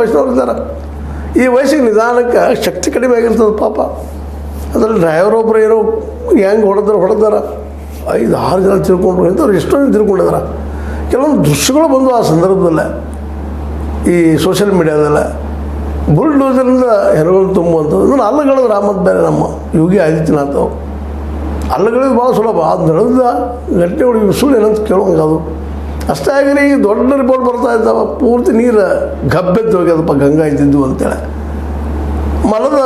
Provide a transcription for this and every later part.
ವಯಸ್ಸಿನವ್ರು ಇದ್ದಾರೆ. ಈ ವಯಸ್ಸಿಗೆ ನಿಧಾನಕ್ಕೆ ಶಕ್ತಿ ಕಡಿಮೆ ಆಗಿರ್ತದೆ ಪಾಪ. ಅದರಲ್ಲಿ ಡ್ರೈವರ್ ಒಬ್ಬರು ಏನೋ ಹೆಂಗೆ ಹೊಡೆದಾರ 5-6 ಜನ ತಿಳ್ಕೊಂಡ್ರು ಇಂಥವ್ರು ಎಷ್ಟೋ ಜನ ತಿಳ್ಕೊಂಡಿದ್ದಾರೆ. ಕೆಲವೊಂದು ದೃಶ್ಯಗಳು ಬಂದು ಆ ಸಂದರ್ಭದಲ್ಲೇ ಈ ಸೋಷಿಯಲ್ ಮೀಡಿಯಾದಲ್ಲೇ ಬುಲ್ಡೋಸರಿಂದ ಹೆಣಗಳು ತುಂಬುವಂಥದ್ದು. ಅದನ್ನು ಅಲ್ಲಗಳದು ರಾಮತ್ ಬೇರೆ ನಮ್ಮ ಯೋಗಿ ಆದಿತ್ಯನಾಥ್ ಅವರು ಅಲ್ಲಗಳಿದ್ದು ಭಾಳ ಸುಲಭ. ಅದು ನಡೆದ ಗಂಟೆ ಹೊಡಿ ಸುಳ್ಳು ಏನಂತ ಕೇಳೋಂಗೆ ಅದು ಅಷ್ಟೇ ಆಗಿರಿ. ಈಗ ದೊಡ್ಡ ರಿಪೋರ್ಟ್ ಬರ್ತಾ ಇದ್ದಾವೆ, ಪೂರ್ತಿ ನೀರು ಗಬ್ಬೆದ್ದು ಹೋಗ್ಯದಪ್ಪ ಗಂಗಾ ಇದ್ದಿದ್ದು ಅಂತೇಳಿ. ಮಲದ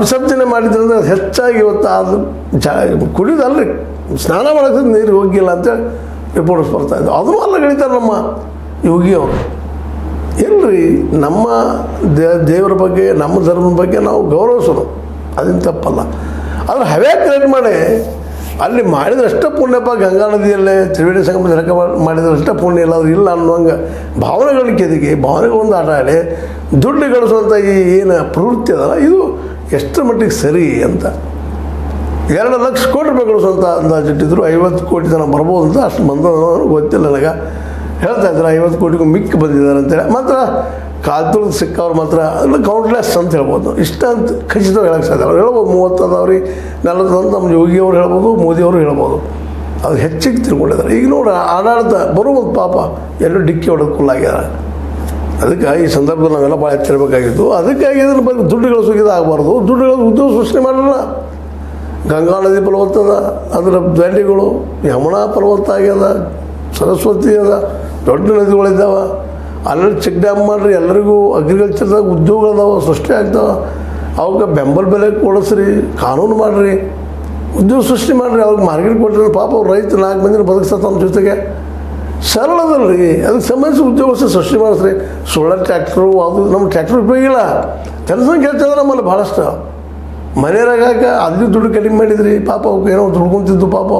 ವಿಸರ್ಜನೆ ಮಾಡಿದ್ರಿಂದ ಹೆಚ್ಚಾಗಿ ಇವತ್ತು ಅದು ಕುಡಿಯೋದಲ್ರಿ, ಸ್ನಾನ ಮಾಡೋಕ್ಕೆ ನೀರು ಹೋಗಿಲ್ಲ ಅಂತೇಳಿ ರಿಪೋರ್ಟ್ಸ್ ಬರ್ತಾಯಿದ್ದಾವೆ. ಅದನ್ನು ಅಲ್ಲಗಳಿತಾರೆ ನಮ್ಮ ಯೋಗಿಯವರು. ಇಲ್ಲರಿ, ನಮ್ಮ ದೇವರ ಬಗ್ಗೆ ನಮ್ಮ ಧರ್ಮದ ಬಗ್ಗೆ ನಾವು ಗೌರವಿಸೋದು ಅದೇನು ತಪ್ಪಲ್ಲ. ಆದರೆ ಹವ್ಯಾ ಕ್ರಿಯೇಟ್ ಮಾಡಿ ಅಲ್ಲಿ ಮಾಡಿದ್ರಷ್ಟೇ ಪುಣ್ಯಪ್ಪ. ಗಂಗಾ ನದಿಯಲ್ಲೇ ತ್ರಿವೇಣಿ ಸಂಗಮ ಜಳಕ ಮಾಡಿದ್ರಷ್ಟೇ ಪುಣ್ಯ ಇಲ್ಲ, ಇಲ್ಲ ಅನ್ನುವಂಗೆ ಭಾವನೆಗಳ ಕೆದಿಗೆ ಭಾವನೆಗಳೊಂದು ಆಟ ಆಡಿ ದುಡ್ಡು ಗಳಿಸುವಂಥ ಈ ಏನು ಪ್ರವೃತ್ತಿ ಅದಲ್ಲ, ಇದು ಎಷ್ಟರ ಮಟ್ಟಿಗೆ ಸರಿ ಅಂತ. 2 ಲಕ್ಷ ಕೋಟಿ ರೂಪಾಯಿ ಗಳಿಸುವಂಥ ಅಂದಾಜಿಟ್ಟಿದ್ರು. 50 ಕೋಟಿ ಜನ ಬರ್ಬೋದು ಅಂತ, ಅಷ್ಟು ಬಂದವನು ಗೊತ್ತಿಲ್ಲ ನನಗೆ. ಹೇಳ್ತಾ ಇದ್ದಾರೆ 50 ಕೋಟಿಗೂ ಮಿಕ್ಕಿ ಬಂದಿದ್ದಾರೆ ಅಂತೇಳಿ. ಮಾತ್ರ ಕಾಲ್ತುಳಿದು ಸಿಕ್ಕವ್ರು ಮಾತ್ರ ಎಲ್ಲ ಕೌಂಟ್ಲೆಸ್ ಅಂತ ಹೇಳ್ಬೋದು. ಇಷ್ಟ ಅಂತ ಖಚಿತವಾಗಿ ಹೇಳಕ್ಕೆ ಸಾಧ್ಯ. ಅವ್ರು ಹೇಳ್ಬೋದು 30 ಅದಾವ್ರಿ 40 ಅಂತ ನಮ್ಮ ಯೋಗಿಯವರು ಹೇಳ್ಬೋದು, ಮೋದಿಯವರು ಹೇಳ್ಬೋದು. ಅದು ಹೆಚ್ಚಿಗೆ ತಿಳ್ಕೊಂಡಿದ್ದಾರೆ. ಈಗ ನೋಡಿ ಆಡಾಡ್ತಾ ಬರುವುದು ಪಾಪ ಎಲ್ಲರೂ ಡಿಕ್ಕಿ ಹೊಡೆದು ಕುಲ್ಲಾಗ್ಯಾರ. ಅದಕ್ಕೆ ಈ ಸಂದರ್ಭದಲ್ಲಿ ನಾವೆಲ್ಲ ಭಾಳ ಎಚ್ಚರಬೇಕಾಗಿತ್ತು. ಅದಕ್ಕಾಗಿ ಇದನ್ನು ಬಗ್ಗೆ ದುಡ್ಡುಗಳು ಸುಗಿದ ಆಗಬಾರ್ದು. ದುಡ್ಡುಗಳು ಉದ್ಯೋಗ ಸೃಷ್ಟಿ ಮಾಡೋಣ. ಗಂಗಾ ನದಿ ಫಲವತ್ತದ, ಅದರ ದಂಡೆಗಳು, ಯಮುನಾ ಫಲವತ್ತ ಆಗ್ಯದ, ಸರಸ್ವತಿ ಅದ, ದೊಡ್ಡ ನದಿಗಳಿದ್ದಾವೆ. ಅಲ್ಲೆಲ್ಲ ಚೆಕ್ ಡ್ಯಾಮ್ ಮಾಡಿರಿ, ಎಲ್ಲರಿಗೂ ಅಗ್ರಿಕಲ್ಚರ್ದಾಗ ಉದ್ಯೋಗಗಳದಾವೆ, ಸೃಷ್ಟಿ ಆಗ್ತಾವೆ. ಅವಕ್ಕೆ ಬೆಂಬಲ ಬೆಲೆ ಕೊಡಿಸ್ರಿ, ಕಾನೂನು ಮಾಡಿರಿ, ಉದ್ಯೋಗ ಸೃಷ್ಟಿ ಮಾಡಿರಿ. ಅವ್ರಿಗೆ ಮಾರ್ಕೆಟ್ ಕೊಟ್ಟರೆ ಪಾಪ ಅವ್ರು ರೈತ 4 ಮಂದಿನ ಬದುಕ್ಸತ್ತ ನಮ್ಮ ಜೊತೆಗೆ. ಸರಳದಲ್ರಿ, ಅದಕ್ಕೆ ಸಂಬಂಧಿಸಿ ಉದ್ಯೋಗ ಸೃಷ್ಟಿ ಮಾಡಿಸ್ರಿ. ಸುಳ್ಳ ಟ್ಯಾಕ್ಟ್ರು ಅದು ನಮ್ಮ ಟ್ಯಾಕ್ಟ್ರ್ ಉಪಯೋಗ ಇಲ್ಲ. ಜನಸಂಖ್ಯೆ ಹೆಚ್ಚಾದ್ರೆ ನಮ್ಮಲ್ಲಿ ಭಾಳಷ್ಟು ಮನೆಯಾಗ ಅಲ್ಲಿ ದುಡ್ಡು ಕಡಿಮೆ ಮಾಡಿದ್ರಿ. ಪಾಪ ಅವಕ್ಕೆ ಏನೋ ದುಡ್ಕೊಂತಿದ್ದು ಪಾಪ